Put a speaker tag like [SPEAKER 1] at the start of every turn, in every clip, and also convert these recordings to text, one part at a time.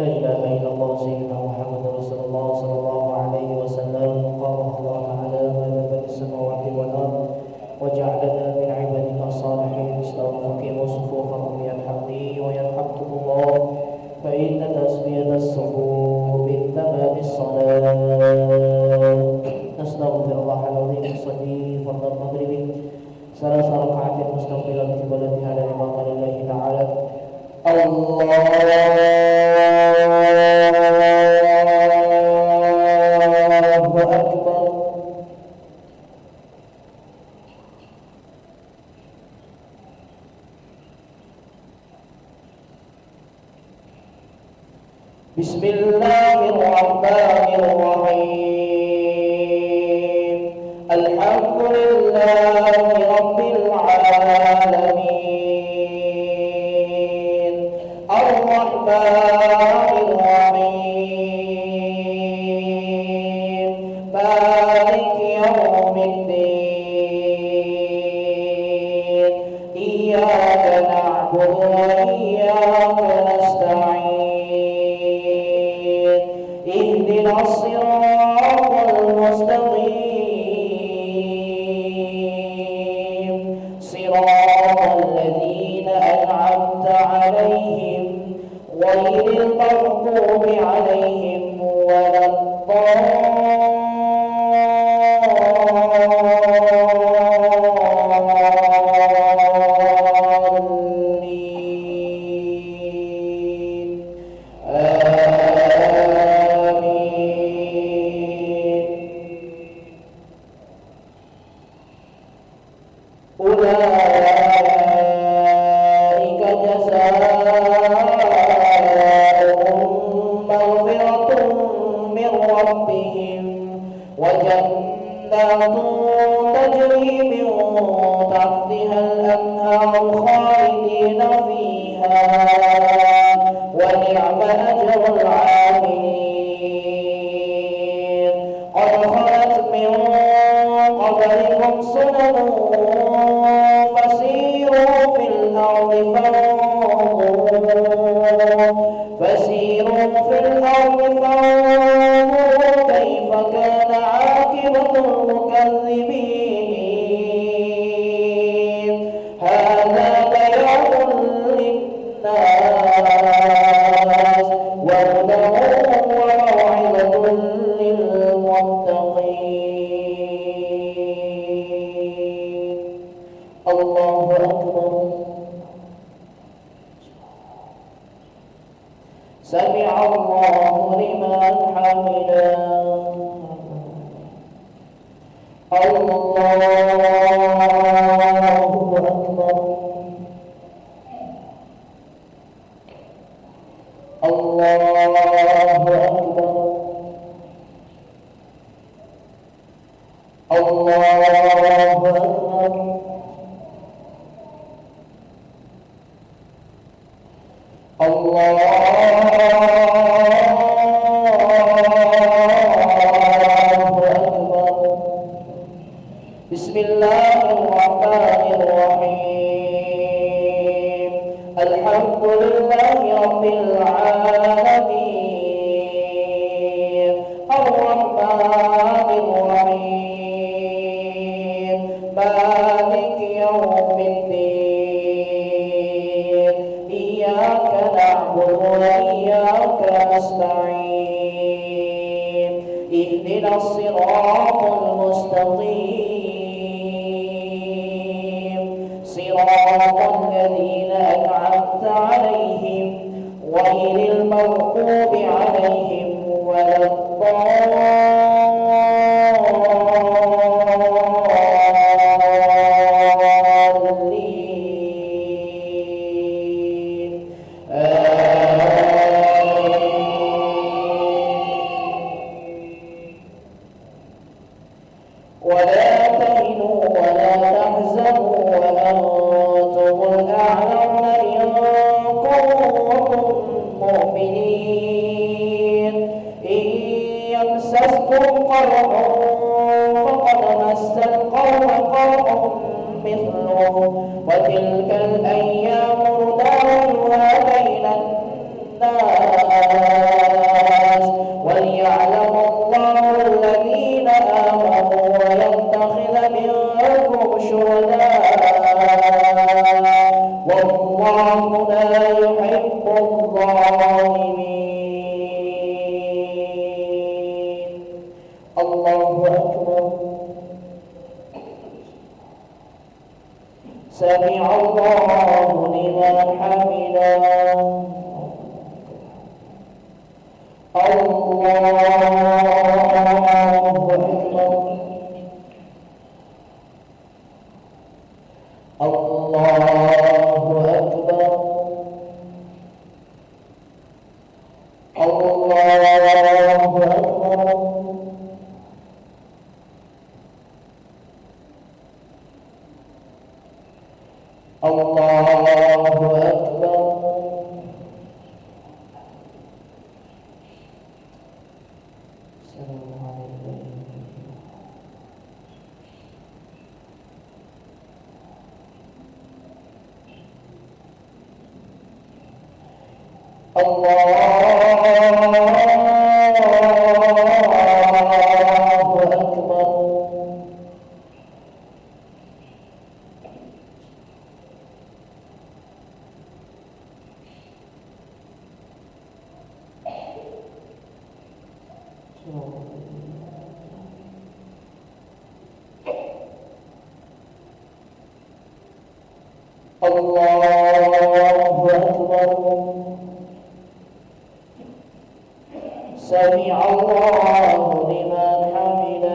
[SPEAKER 1] لا إله إلا الله سيدنا محمد رسول الله صلى الله عليه وسلم. قال الله تعالى: ما بين السماوات والأرض وجعلنا من عبادك الصالحين استغفر فقيموا صفوفكم يرحمني ويرحمكم الله فإن تسمية الصفوف من تمام الصلاة. نستغفر الله العظيم نصلي فرض المغرب 3 ركعات مستقبلا قبلتها على إمام الله تعالى. الله أكبر. بسم الله الرحمن الرحيم. الحمد لله رب العالمين الرحمن الرحيم مالك يوم الدين إياك نعبد وإياك نستعين اهدنا الصراط المستقيم صراط الذين أنعمت عليهم غير المغضوب عليهم ولا الضالين. آمين. أولئك جزاؤهم مغفرة من ربهم وجنات تجري من تحتها الأنهار خالدين فيها ونعم أجر العاملين. قد خلت من قبلكم سنن فسيروا في الأرض فانظروا كيف كان عاقبة المكذبين. هذا بيان للناس وهدى وموعظة للمتقين. الله أكبر. سمع الله لمن حمده. الله أكبر. الله أكبر. الله أكبر. الله أكبر. بسم الله الرحمن الرحيم. الحمد لله رب العالمين الرحمن الرحيم مالك يوم الدين إياك نعبد وإياك نستعين اهدنا الصراط المستقيم صراط الذين أنعمت عليهم غير المغضوب عليهم ولا الضالين. ولا تهنوا ولا تحزنوا وأنتم الأعلون إن كنتم مؤمنين. إن يمسسكم قرح فقد مس القوم قرح مثله وتلك الأيام نداولها بين الناس وليعلم الله الذين آمنوا ويتخذ منكم شهداء والله لا يحب الظالمين. الله أكبر. سمع الله لمن حمده. سمع الله لمن حمده.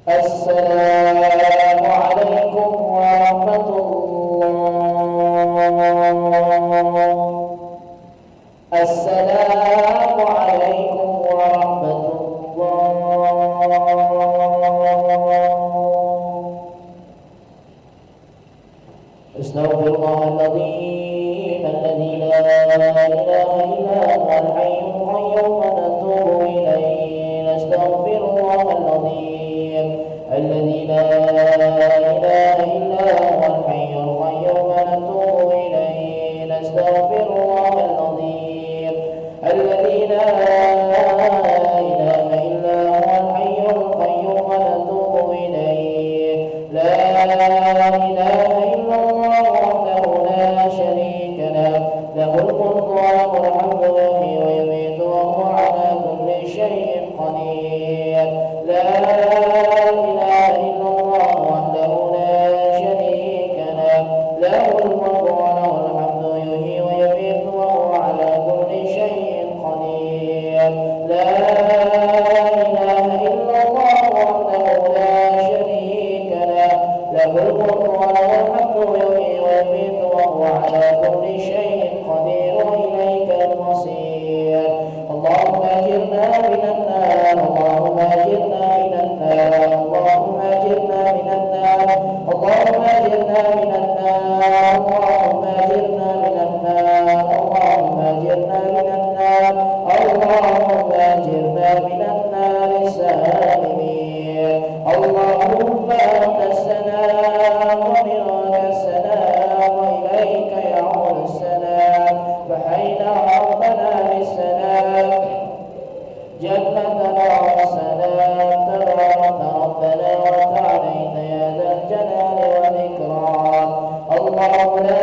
[SPEAKER 1] السلام عليكم ورحمة الله. السلام عليكم ورحمة الله. استغفر الله العظيم الذي لا إله إلا هو الحي القيوم ونتوب إليه. نستغفر الله العظيم الذي لا إله إلا هو الحي القيوم ونتوب إليه. نستغفر الله العظيم الذي لا إله إلا هو الحي القيوم ونتوب إليه. لا إله إلا الله وحده لا شريك له، له الملك وله الحمد يحيي ويميت وهو على كل شيء قدير. لا إله إلا الله وحده لا شريك له، له الملك وله الحمد يحيي ويميت وهو على كل شيء قدير. لا إله إلا الله وحده لا شريك له، له الملك وله الحمد يحيي ويميت وهو على كل شيء قدير وإليك المصير. اللهم أجرنا من النار، اللهم أجرنا من النار، اللهم أجرنا من النار، اللهم أجرنا من النار، اللهم أجرنا من النار، اللهم أجرنا من النار، اللهم أجرنا من النار سالمين. اللهم أنت السلام ومنك السلام وإليك يعود السلام. فحينا ربنا بالسلام جل دار السلام. تبارك ربنا وتعاليت يا ذا الجلال والإكرام. الله لا